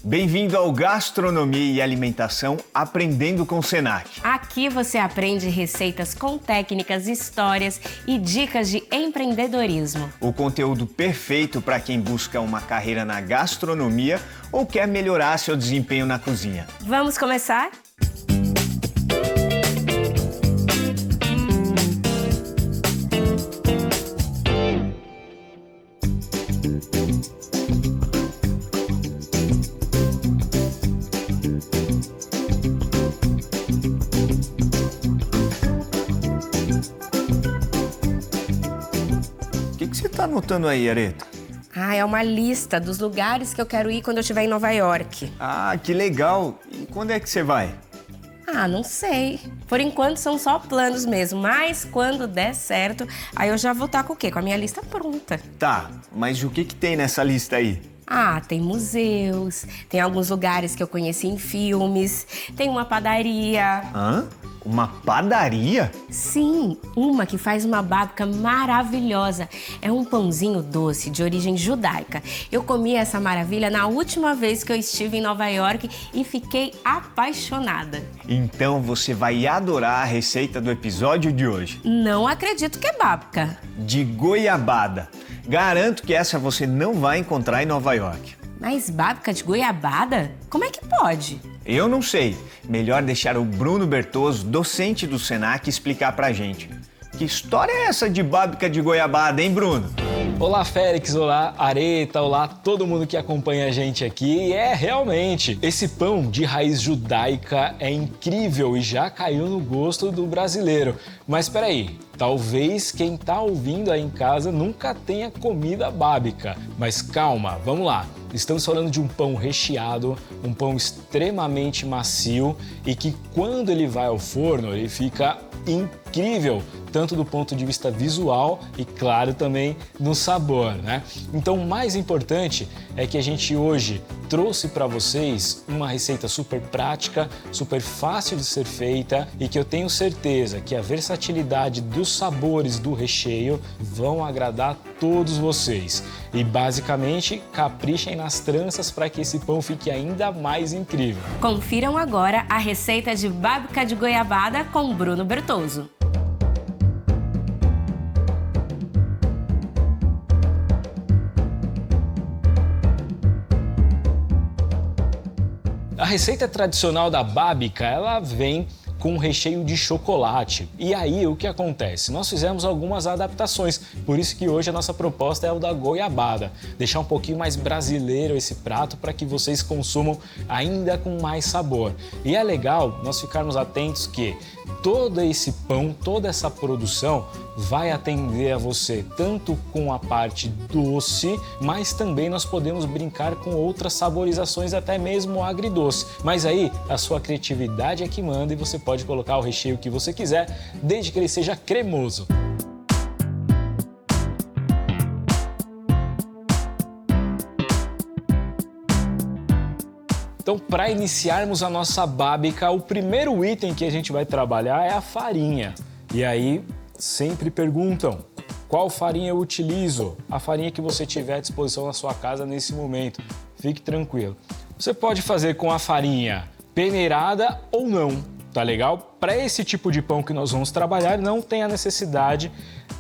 Bem-vindo ao Gastronomia e Alimentação Aprendendo com o Senac. Aqui você aprende receitas com técnicas, histórias e dicas de empreendedorismo. O conteúdo perfeito para quem busca uma carreira na gastronomia ou quer melhorar seu desempenho na cozinha. Vamos começar? O que você está anotando aí, Areta? É uma lista dos lugares que eu quero ir quando eu estiver em Nova York. Ah, que legal! E quando é que você vai? Não sei. Por enquanto são só planos mesmo, mas quando der certo, aí eu já vou estar com o quê? Com a minha lista pronta. Tá, mas o que tem nessa lista aí? Tem museus, tem alguns lugares que eu conheci em filmes, tem uma padaria. Uma padaria? Sim, uma que faz uma babka maravilhosa. É um pãozinho doce de origem judaica. Eu comi essa maravilha na última vez que eu estive em Nova York e fiquei apaixonada. Então você vai adorar a receita do episódio de hoje. Não acredito que é babka. De goiabada. Garanto que essa você não vai encontrar em Nova York. Mas babka de goiabada? Como é que pode? Eu não sei. Melhor deixar o Bruno Bertoso, docente do Senac, explicar pra gente. Que história é essa de babka de goiabada, hein, Bruno? Olá, Félix, olá, Areta, olá, todo mundo que acompanha a gente aqui. E realmente, esse pão de raiz judaica é incrível e já caiu no gosto do brasileiro. Mas espera aí, talvez quem tá ouvindo aí em casa nunca tenha comido a babka. Mas calma, vamos lá. Estamos falando de um pão recheado, um pão extremamente macio e que quando ele vai ao forno, ele fica incrível, tanto do ponto de vista visual e, claro, também no sabor, né? Então, o mais importante é que a gente hoje trouxe para vocês uma receita super prática, super fácil de ser feita e que eu tenho certeza que a versatilidade dos sabores do recheio vão agradar todos vocês. E, basicamente, caprichem nas tranças para que esse pão fique ainda mais incrível. Confiram agora a receita de babka de goiabada com Bruno Bertoso. A receita tradicional da babka, ela vem com recheio de chocolate. E aí, o que acontece? Nós fizemos algumas adaptações, por isso que hoje a nossa proposta é o da goiabada. Deixar um pouquinho mais brasileiro esse prato para que vocês consumam ainda com mais sabor. E é legal nós ficarmos atentos que todo esse pão, toda essa produção vai atender a você tanto com a parte doce, mas também nós podemos brincar com outras saborizações, até mesmo agridoce. Mas aí a sua criatividade é que manda e você pode colocar o recheio que você quiser, desde que ele seja cremoso. Então, para iniciarmos a nossa babka, o primeiro item que a gente vai trabalhar é a farinha. E aí, sempre perguntam, qual farinha eu utilizo? A farinha que você tiver à disposição na sua casa nesse momento. Fique tranquilo. Você pode fazer com a farinha peneirada ou não, tá legal? Para esse tipo de pão que nós vamos trabalhar, não tem a necessidade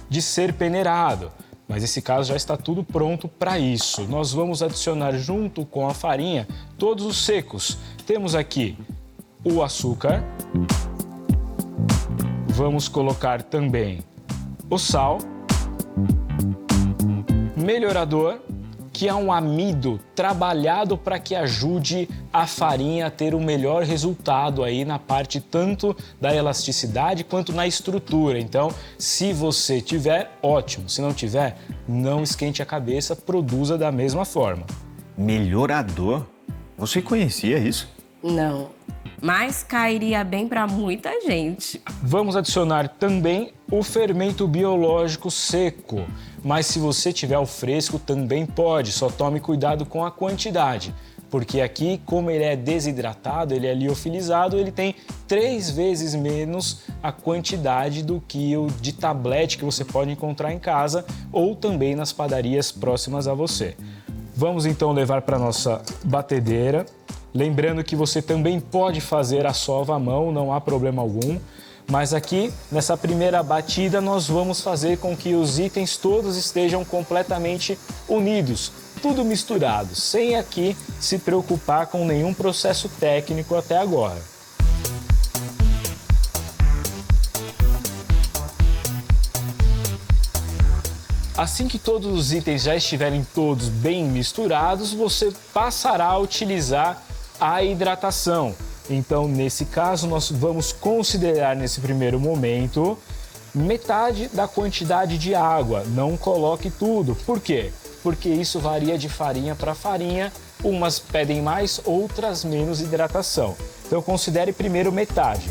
de ser peneirado. Mas nesse caso já está tudo pronto para isso. Nós vamos adicionar junto com a farinha todos os secos. Temos aqui o açúcar. Vamos colocar também o sal, melhorador, que é um amido trabalhado para que ajude a farinha a ter o melhor resultado aí na parte tanto da elasticidade quanto na estrutura. Então, se você tiver, ótimo. Se não tiver, não esquente a cabeça, produza da mesma forma. Melhorador? Você conhecia isso? Não, mas cairia bem para muita gente. Vamos adicionar também o fermento biológico seco, mas se você tiver o fresco também pode, só tome cuidado com a quantidade, porque aqui, como ele é desidratado, ele é liofilizado, ele tem 3 vezes menos a quantidade do que o de tablete que você pode encontrar em casa ou também nas padarias próximas a você. Vamos então levar para nossa batedeira. Lembrando que você também pode fazer a sova à mão, não há problema algum. Mas aqui, nessa primeira batida, nós vamos fazer com que os itens todos estejam completamente unidos, tudo misturado, sem aqui se preocupar com nenhum processo técnico até agora. Assim que todos os itens já estiverem todos bem misturados, você passará a utilizar a hidratação. Então, nesse caso, nós vamos considerar nesse primeiro momento metade da quantidade de água. Não coloque tudo. Por quê? Porque isso varia de farinha para farinha. Umas pedem mais, outras menos hidratação. Então, considere primeiro metade.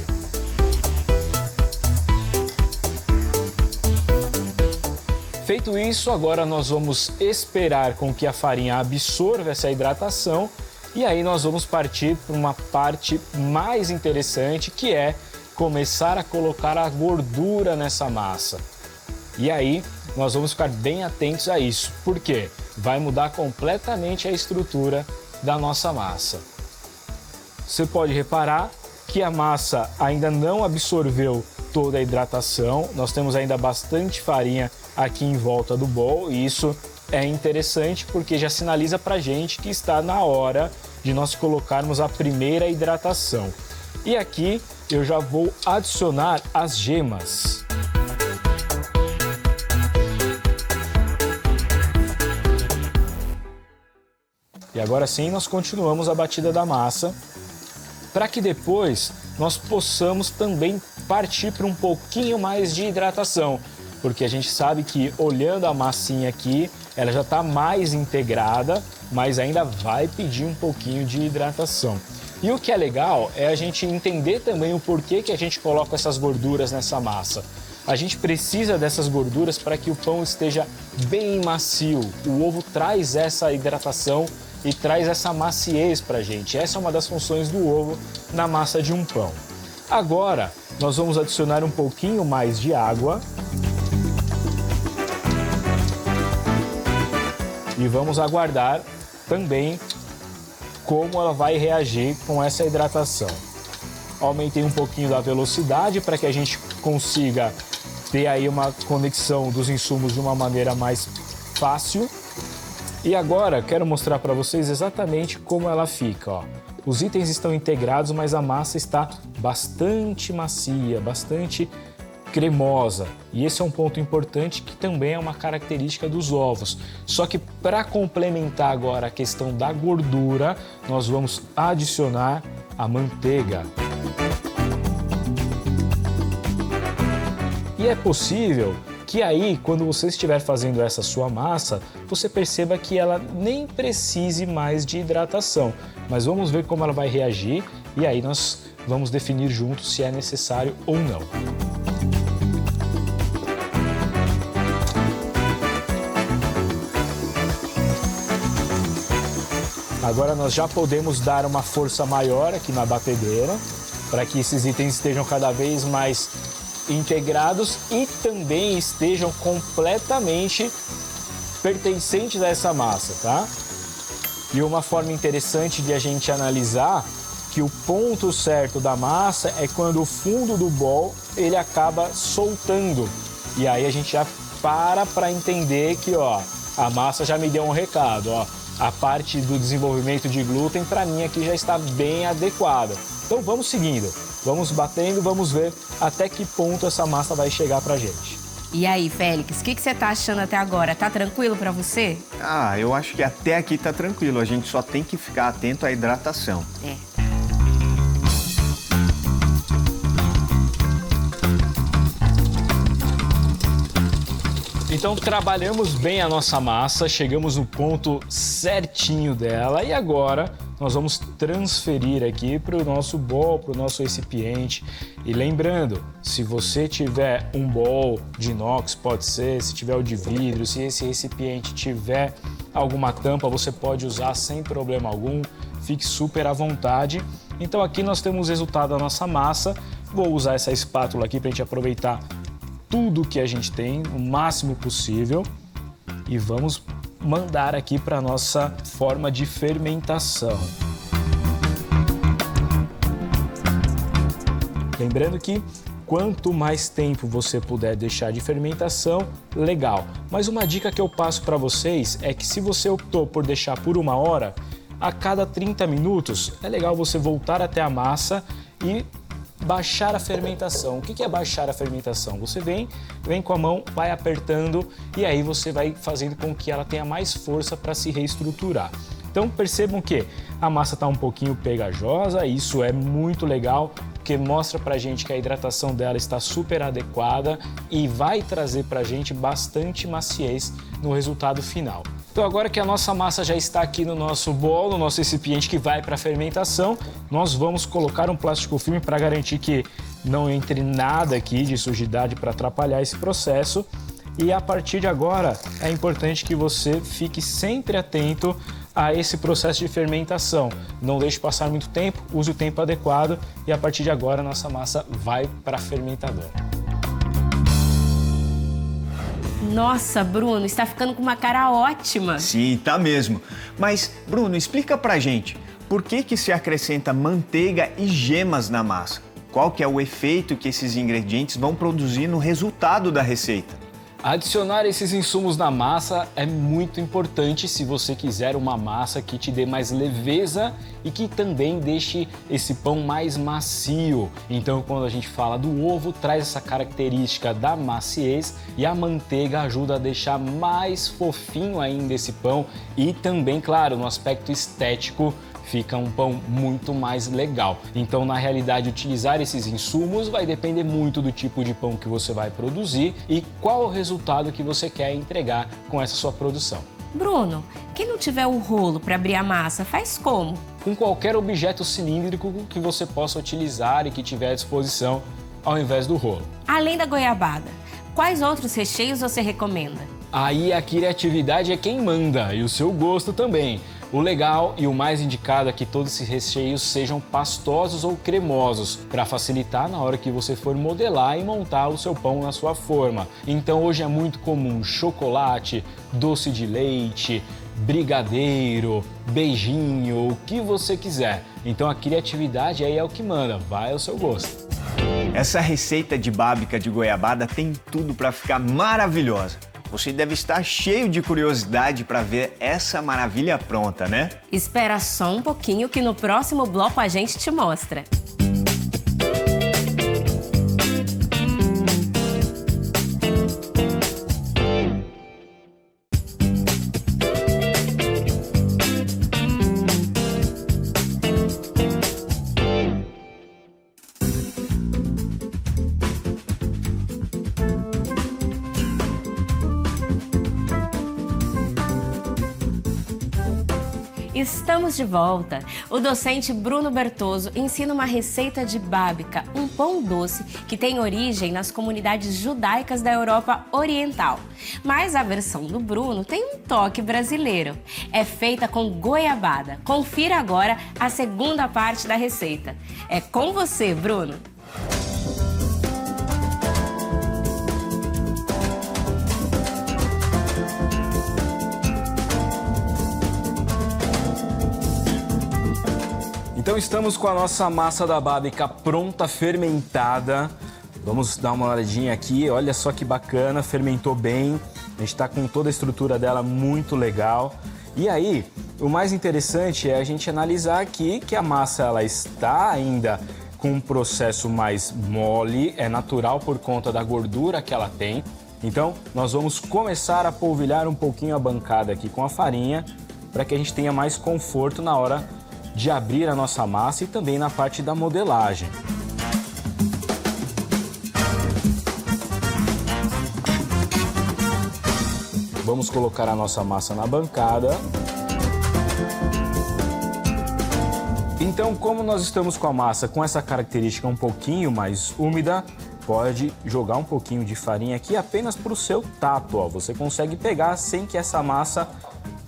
Feito isso, agora nós vamos esperar com que a farinha absorva essa hidratação e aí nós vamos partir para uma parte mais interessante, que é começar a colocar a gordura nessa massa. E aí nós vamos ficar bem atentos a isso, porque vai mudar completamente a estrutura da nossa massa. Você pode reparar que a massa ainda não absorveu toda a hidratação, nós temos ainda bastante farinha aqui em volta do bowl e isso é interessante porque já sinaliza pra gente que está na hora de nós colocarmos a primeira hidratação. E aqui eu já vou adicionar as gemas. E agora sim nós continuamos a batida da massa para que depois nós possamos também partir para um pouquinho mais de hidratação, porque a gente sabe que olhando a massinha aqui, ela já está mais integrada, mas ainda vai pedir um pouquinho de hidratação. E o que é legal é a gente entender também o porquê que a gente coloca essas gorduras nessa massa. A gente precisa dessas gorduras para que o pão esteja bem macio. O ovo traz essa hidratação e traz essa maciez para a gente. Essa é uma das funções do ovo na massa de um pão. Agora, nós vamos adicionar um pouquinho mais de água. E vamos aguardar também como ela vai reagir com essa hidratação. Aumentei um pouquinho da velocidade para que a gente consiga ter aí uma conexão dos insumos de uma maneira mais fácil. E agora quero mostrar para vocês exatamente como ela fica. Ó. Os itens estão integrados, mas a massa está bastante macia, bastante cremosa. E esse é um ponto importante que também é uma característica dos ovos. Só que para complementar agora a questão da gordura, nós vamos adicionar a manteiga. E é possível que aí, quando você estiver fazendo essa sua massa, você perceba que ela nem precise mais de hidratação. Mas vamos ver como ela vai reagir e aí nós vamos definir juntos se é necessário ou não. Agora nós já podemos dar uma força maior aqui na batedeira, para que esses itens estejam cada vez mais integrados e também estejam completamente pertencentes a essa massa, tá? E uma forma interessante de a gente analisar que o ponto certo da massa é quando o fundo do bowl ele acaba soltando. E aí a gente já para entender que, ó, a massa já me deu um recado, ó. A parte do desenvolvimento de glúten, para mim, aqui já está bem adequada. Então, vamos seguindo. Vamos batendo, vamos ver até que ponto essa massa vai chegar pra gente. E aí, Félix, o que você tá achando até agora? Tá tranquilo pra você? Ah, eu acho que até aqui tá tranquilo. A gente só tem que ficar atento à hidratação. É. Então trabalhamos bem a nossa massa, chegamos no ponto certinho dela e agora nós vamos transferir aqui para o nosso bowl, para o nosso recipiente. E lembrando, se você tiver um bowl de inox, pode ser, se tiver o de vidro, se esse recipiente tiver alguma tampa, você pode usar sem problema algum, fique super à vontade. Então aqui nós temos o resultado da nossa massa, vou usar essa espátula aqui para a gente aproveitar tudo que a gente tem, o máximo possível, e vamos mandar aqui para nossa forma de fermentação. Lembrando que quanto mais tempo você puder deixar de fermentação, legal. Mas uma dica que eu passo para vocês é que se você optou por deixar por 1 hora, a cada 30 minutos é legal você voltar até a massa e baixar a fermentação. O que é baixar a fermentação? Você vem com a mão, vai apertando e aí você vai fazendo com que ela tenha mais força para se reestruturar. Então percebam que a massa está um pouquinho pegajosa, isso é muito legal, porque mostra pra gente que a hidratação dela está super adequada e vai trazer pra gente bastante maciez no resultado final. Então agora que a nossa massa já está aqui no nosso bolo, no nosso recipiente que vai para a fermentação, nós vamos colocar um plástico filme para garantir que não entre nada aqui de sujidade para atrapalhar esse processo. E a partir de agora é importante que você fique sempre atento a esse processo de fermentação. Não deixe passar muito tempo, use o tempo adequado e a partir de agora nossa massa vai para a fermentadora. Nossa, Bruno, está ficando com uma cara ótima. Sim, tá mesmo. Mas, Bruno, explica pra gente, por que se acrescenta manteiga e gemas na massa? Qual que é o efeito que esses ingredientes vão produzir no resultado da receita? Adicionar esses insumos na massa é muito importante se você quiser uma massa que te dê mais leveza e que também deixe esse pão mais macio. Então, quando a gente fala do ovo, traz essa característica da maciez e a manteiga ajuda a deixar mais fofinho ainda esse pão e também, claro, no aspecto estético, fica um pão muito mais legal. Então, na realidade, utilizar esses insumos vai depender muito do tipo de pão que você vai produzir e qual o resultado que você quer entregar com essa sua produção. Bruno, quem não tiver o rolo para abrir a massa, faz como? Com qualquer objeto cilíndrico que você possa utilizar e que tiver à disposição, ao invés do rolo. Além da goiabada, quais outros recheios você recomenda? Aí a criatividade é quem manda e o seu gosto também. O legal e o mais indicado é que todos esses recheios sejam pastosos ou cremosos, para facilitar na hora que você for modelar e montar o seu pão na sua forma. Então hoje é muito comum chocolate, doce de leite, brigadeiro, beijinho, o que você quiser. Então a criatividade aí é o que manda, vai ao seu gosto. Essa receita de bábica de goiabada tem tudo para ficar maravilhosa. Você deve estar cheio de curiosidade para ver essa maravilha pronta, né? Espera só um pouquinho que no próximo bloco a gente te mostra. Estamos de volta. O docente Bruno Bertoso ensina uma receita de bábica, um pão doce que tem origem nas comunidades judaicas da Europa Oriental. Mas a versão do Bruno tem um toque brasileiro. É feita com goiabada. Confira agora a segunda parte da receita. É com você, Bruno. Então estamos com a nossa massa da bábica pronta, fermentada. Vamos dar uma olhadinha aqui, olha só que bacana, fermentou bem. A gente está com toda a estrutura dela muito legal. E aí, o mais interessante é a gente analisar aqui que a massa ela está ainda com um processo mais mole, é natural por conta da gordura que ela tem. Então, nós vamos começar a polvilhar um pouquinho a bancada aqui com a farinha para que a gente tenha mais conforto na hora de abrir a nossa massa e também na parte da modelagem. Vamos colocar a nossa massa na bancada. Então, como nós estamos com a massa com essa característica um pouquinho mais úmida, pode jogar um pouquinho de farinha aqui apenas para o seu tato, ó. Você consegue pegar sem que essa massa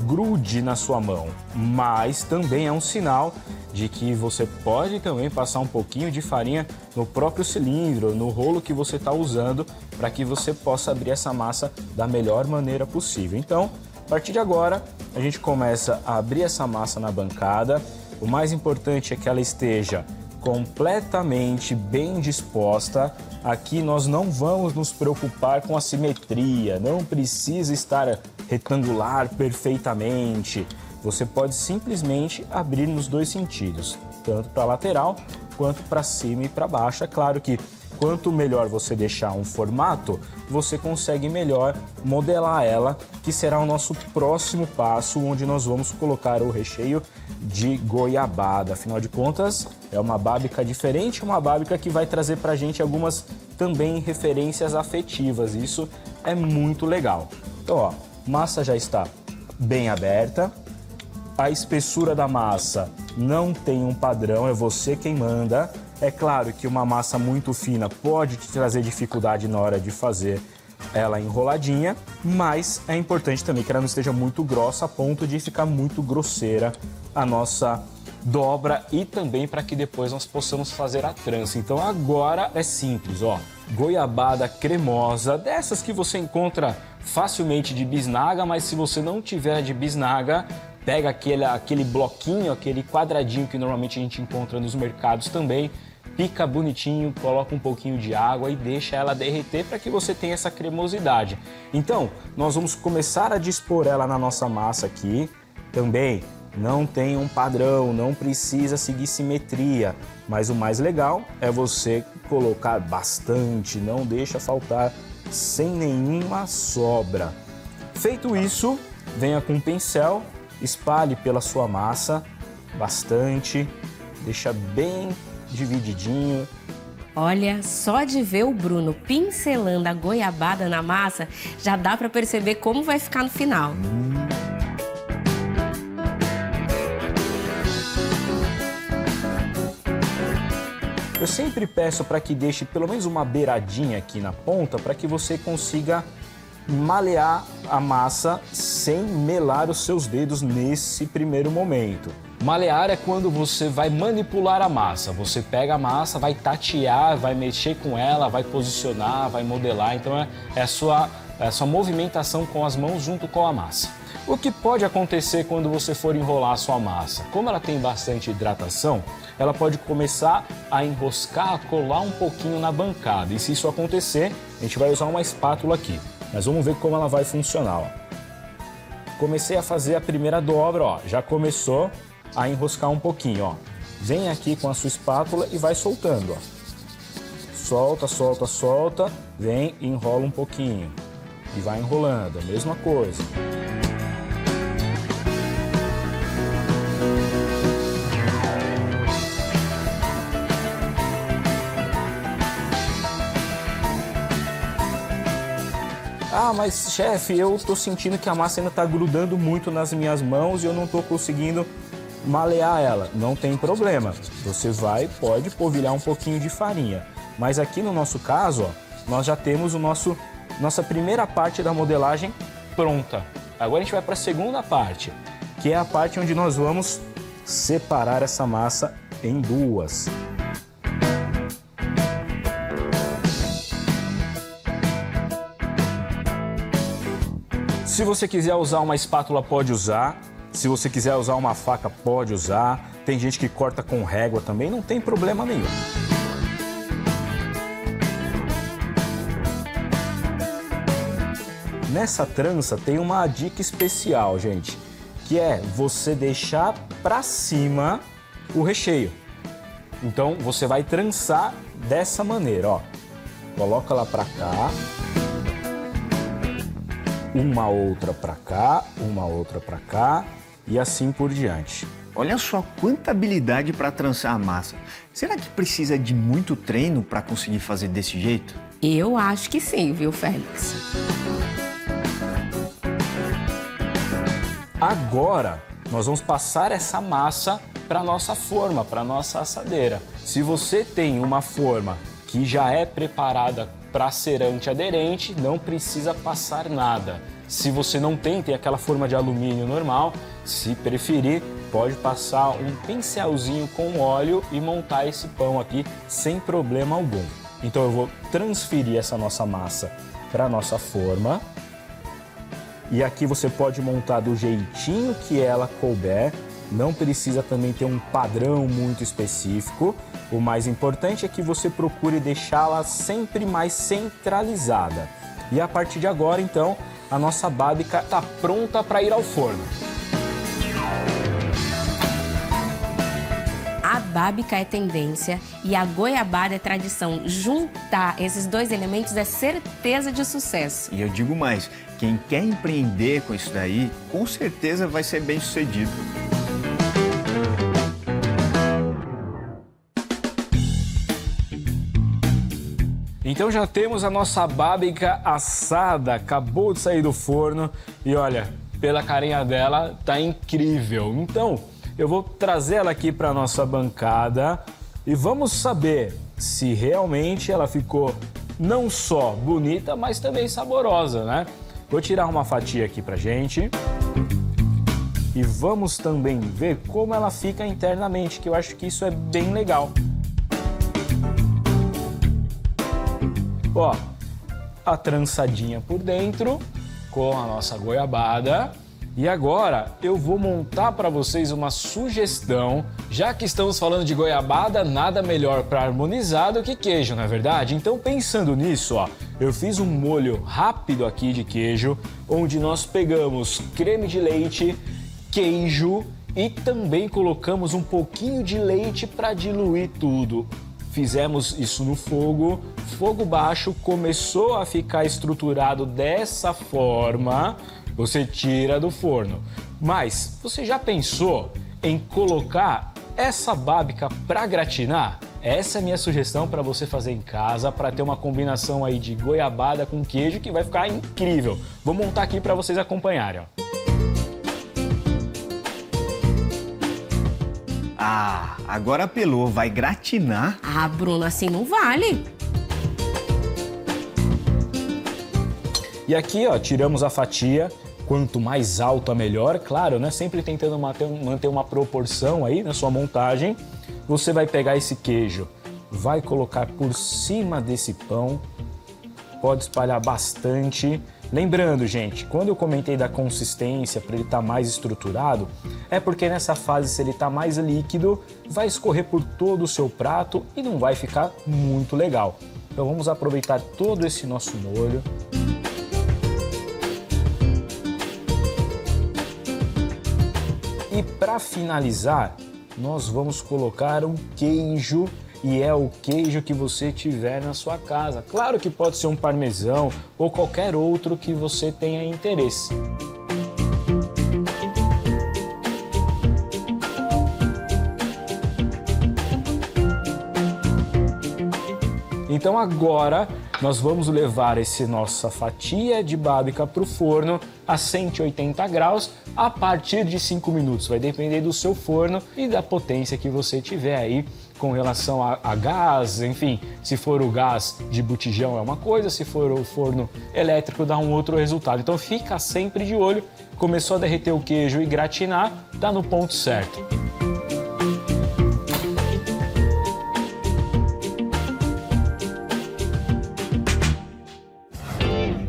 grude na sua mão, mas também é um sinal de que você pode também passar um pouquinho de farinha no próprio cilindro, no rolo que você está usando, para que você possa abrir essa massa da melhor maneira possível. Então, partir de agora, a gente começa a abrir essa massa na bancada. O mais importante é que ela esteja completamente bem disposta. Aqui nós não vamos nos preocupar com a simetria, não precisa estar retangular perfeitamente. Você pode simplesmente abrir nos dois sentidos, tanto para a lateral quanto para cima e para baixo. É claro que quanto melhor você deixar um formato, você consegue melhor modelar ela, que será o nosso próximo passo, onde nós vamos colocar o recheio de goiabada. Afinal de contas, é uma bábica diferente, uma bábica que vai trazer pra gente algumas também referências afetivas. Isso é muito legal. Então, ó, massa já está bem aberta. A espessura da massa não tem um padrão, é você quem manda. É claro que uma massa muito fina pode te trazer dificuldade na hora de fazer ela enroladinha, mas é importante também que ela não esteja muito grossa a ponto de ficar muito grosseira a nossa dobra e também para que depois nós possamos fazer a trança. Então agora é simples, ó, goiabada cremosa, dessas que você encontra facilmente de bisnaga, mas se você não tiver de bisnaga, pega aquele bloquinho, aquele quadradinho que normalmente a gente encontra nos mercados também, pica bonitinho, coloca um pouquinho de água e deixa ela derreter para que você tenha essa cremosidade. Então, nós vamos começar a dispor ela na nossa massa aqui. Também não tem um padrão, não precisa seguir simetria, mas o mais legal é você colocar bastante, não deixa faltar sem nenhuma sobra. Feito isso, venha com um pincel, espalhe pela sua massa bastante, deixa bem divididinho. Olha, só de ver o Bruno pincelando a goiabada na massa, já dá para perceber como vai ficar no final. Eu sempre peço para que deixe pelo menos uma beiradinha aqui na ponta para que você consiga malear a massa sem melar os seus dedos nesse primeiro momento. Malear é quando você vai manipular a massa. Você pega a massa, vai tatear, vai mexer com ela, vai posicionar, vai modelar. Então é a sua movimentação com as mãos junto com a massa. O que pode acontecer quando você for enrolar a sua massa? Como ela tem bastante hidratação, ela pode começar a enroscar, a colar um pouquinho na bancada. E se isso acontecer, a gente vai usar uma espátula aqui. Mas vamos ver como ela vai funcionar, ó. Comecei a fazer a primeira dobra, ó. Já começou a enroscar um pouquinho, ó. Vem aqui com a sua espátula e vai soltando, ó. Solta, solta, solta. Vem e enrola um pouquinho. E vai enrolando, a mesma coisa. Ah, mas chefe, eu tô sentindo que a massa ainda tá grudando muito nas minhas mãos e eu não tô conseguindo malear ela. Não tem problema. Você pode polvilhar um pouquinho de farinha. Mas aqui no nosso caso, ó, nós já temos nossa primeira parte da modelagem pronta. Agora a gente vai para a segunda parte, que é a parte onde nós vamos separar essa massa em duas. Se você quiser usar uma espátula, pode usar. Se você quiser usar uma faca, pode usar. Tem gente que corta com régua também, não tem problema nenhum. Nessa trança tem uma dica especial, gente, que é você deixar para cima o recheio. Então você vai trançar dessa maneira, ó. Coloca lá para cá. Uma outra para cá, uma outra para cá e assim por diante. Olha só quanta habilidade para trançar a massa. Será que precisa de muito treino para conseguir fazer desse jeito? Eu acho que sim, viu, Félix? Agora nós vamos passar essa massa para a nossa forma, para a nossa assadeira. Se você tem uma forma que já é preparada para ser antiaderente, não precisa passar nada. Se você não tem aquela forma de alumínio normal, se preferir, pode passar um pincelzinho com óleo e montar esse pão aqui sem problema algum. Então eu vou transferir essa nossa massa para a nossa forma E aqui você pode montar do jeitinho que ela couber. Não precisa também ter um padrão muito específico. O mais importante é que você procure deixá-la sempre mais centralizada. E a partir de agora, então, a nossa bábica está pronta para ir ao forno. A bábica é tendência e a goiabada é tradição. Juntar esses dois elementos é certeza de sucesso. E eu digo mais, quem quer empreender com isso daí, com certeza vai ser bem sucedido. Então já temos a nossa bábica assada, acabou de sair do forno e olha, pela carinha dela tá incrível. Então eu vou trazer ela aqui para nossa bancada e vamos saber se realmente ela ficou não só bonita, mas também saborosa, né? Vou tirar uma fatia aqui pra gente e vamos também ver como ela fica internamente, que eu acho que isso é bem legal. Ó, a trançadinha por dentro com a nossa goiabada. E agora eu vou montar para vocês uma sugestão. Já que estamos falando de goiabada, nada melhor para harmonizar do que queijo, não é verdade? Então pensando nisso, ó, eu fiz um molho rápido aqui de queijo, onde nós pegamos creme de leite, queijo e também colocamos um pouquinho de leite para diluir tudo. Fizemos isso no fogo baixo, começou a ficar estruturado dessa forma, você tira do forno. Mas você já pensou em colocar essa bábica para gratinar? Essa é a minha sugestão para você fazer em casa, para ter uma combinação aí de goiabada com queijo que vai ficar incrível. Vou montar aqui para vocês acompanharem, ó. Ah, agora apelou, vai gratinar? Ah, Bruno, assim não vale. E aqui, ó, tiramos a fatia. Quanto mais alta, melhor, claro, né? Sempre tentando manter uma proporção aí na sua montagem. Você vai pegar esse queijo, vai colocar por cima desse pão. Pode espalhar bastante. Lembrando, gente, quando eu comentei da consistência para ele estar mais estruturado, é porque nessa fase, se ele está mais líquido, vai escorrer por todo o seu prato e não vai ficar muito legal. Então vamos aproveitar todo esse nosso molho. E para finalizar, nós vamos colocar um queijo. E é o queijo que você tiver na sua casa. Claro que pode ser um parmesão ou qualquer outro que você tenha interesse. Então agora nós vamos levar essa nossa fatia de bábica para o forno a 180 graus a partir de 5 minutos. Vai depender do seu forno e da potência que você tiver aí com relação a gás, enfim, se for o gás de botijão é uma coisa, se for o forno elétrico dá um outro resultado. Então fica sempre de olho, começou a derreter o queijo e gratinar, tá no ponto certo.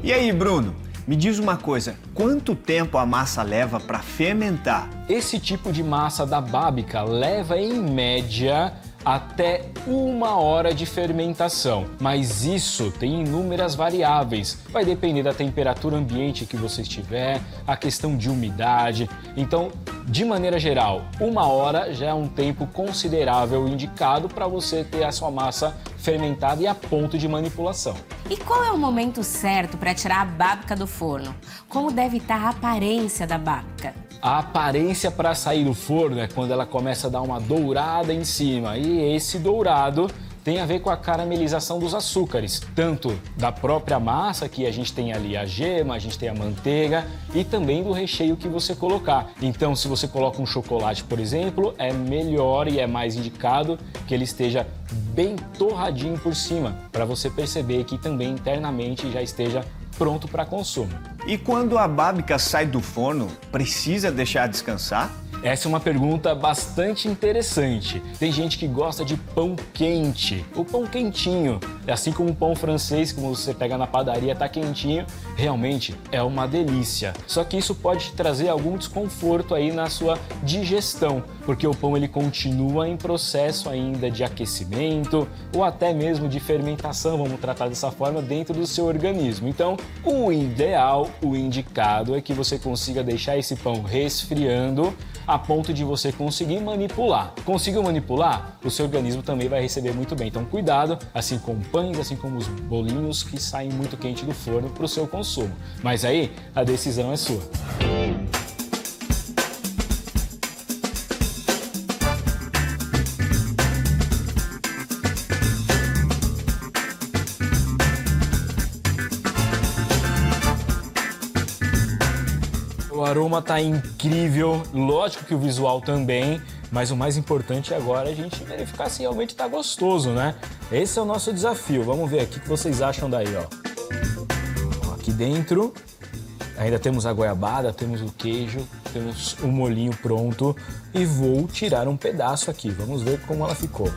E aí, Bruno? Me diz uma coisa, quanto tempo a massa leva para fermentar? Esse tipo de massa da bábica leva em média até 1 hora de fermentação, mas isso tem inúmeras variáveis, vai depender da temperatura ambiente que você estiver, a questão de umidade, então de maneira geral 1 hora já é um tempo considerável indicado para você ter a sua massa fermentada e a ponto de manipulação. E qual é o momento certo para tirar a bábica do forno? Como deve estar a aparência da bábica? A aparência para sair do forno é quando ela começa a dar uma dourada em cima e esse dourado tem a ver com a caramelização dos açúcares, tanto da própria massa, que a gente tem ali a gema, a gente tem a manteiga e também do recheio que você colocar. Então, se você coloca um chocolate, por exemplo, é melhor e é mais indicado que ele esteja bem torradinho por cima, para você perceber que também internamente já esteja pronto para consumo. E quando a bábica sai do forno, precisa deixar descansar? Essa é uma pergunta bastante interessante. Tem gente que gosta de pão quente, o pão quentinho. Assim como o pão francês, como você pega na padaria, tá quentinho, realmente é uma delícia. Só que isso pode trazer algum desconforto aí na sua digestão, porque o pão ele continua em processo ainda de aquecimento ou até mesmo de fermentação, vamos tratar dessa forma, dentro do seu organismo. Então, o ideal, o indicado é que você consiga deixar esse pão resfriando a ponto de você conseguir manipular. Conseguiu manipular? O seu organismo também vai receber muito bem. Então, cuidado, assim como pães, assim como os bolinhos que saem muito quente do forno para o seu consumo. Mas aí, a decisão é sua. O aroma tá incrível, lógico que o visual também, mas o mais importante agora é a gente verificar se realmente tá gostoso, né? Esse é o nosso desafio. Vamos ver aqui o que vocês acham daí, ó. Aqui dentro ainda temos a goiabada, temos o queijo, temos o molhinho pronto e vou tirar um pedaço aqui. Vamos ver como ela ficou.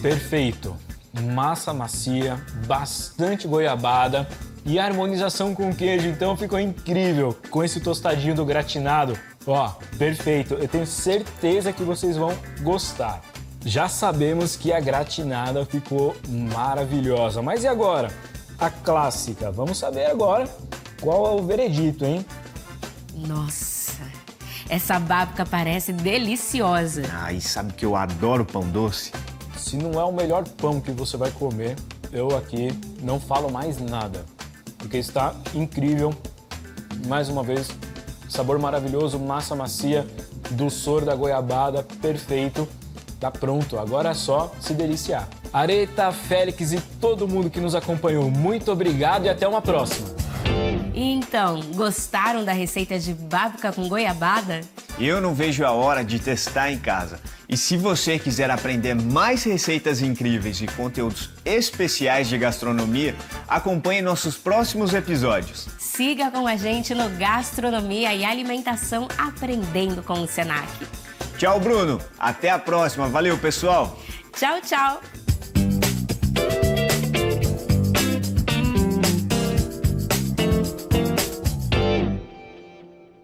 Perfeito. Massa macia, bastante goiabada e harmonização com queijo, então ficou incrível com esse tostadinho do gratinado. Ó, perfeito, eu tenho certeza que vocês vão gostar. Já sabemos que a gratinada ficou maravilhosa, mas e agora? A clássica, vamos saber agora qual é o veredito, hein? Nossa, essa babka parece deliciosa. Ah, e sabe que eu adoro pão doce? Se não é o melhor pão que você vai comer, eu aqui não falo mais nada, porque está incrível. Mais uma vez, sabor maravilhoso, massa macia, doçor da goiabada, perfeito. Tá pronto, agora é só se deliciar. Areta, Félix e todo mundo que nos acompanhou, muito obrigado e até uma próxima. Então, gostaram da receita de babka com goiabada? Eu não vejo a hora de testar em casa. E se você quiser aprender mais receitas incríveis e conteúdos especiais de gastronomia, acompanhe nossos próximos episódios. Siga com a gente no Gastronomia e Alimentação Aprendendo com o Senac. Tchau, Bruno. Até a próxima. Valeu, pessoal. Tchau, tchau.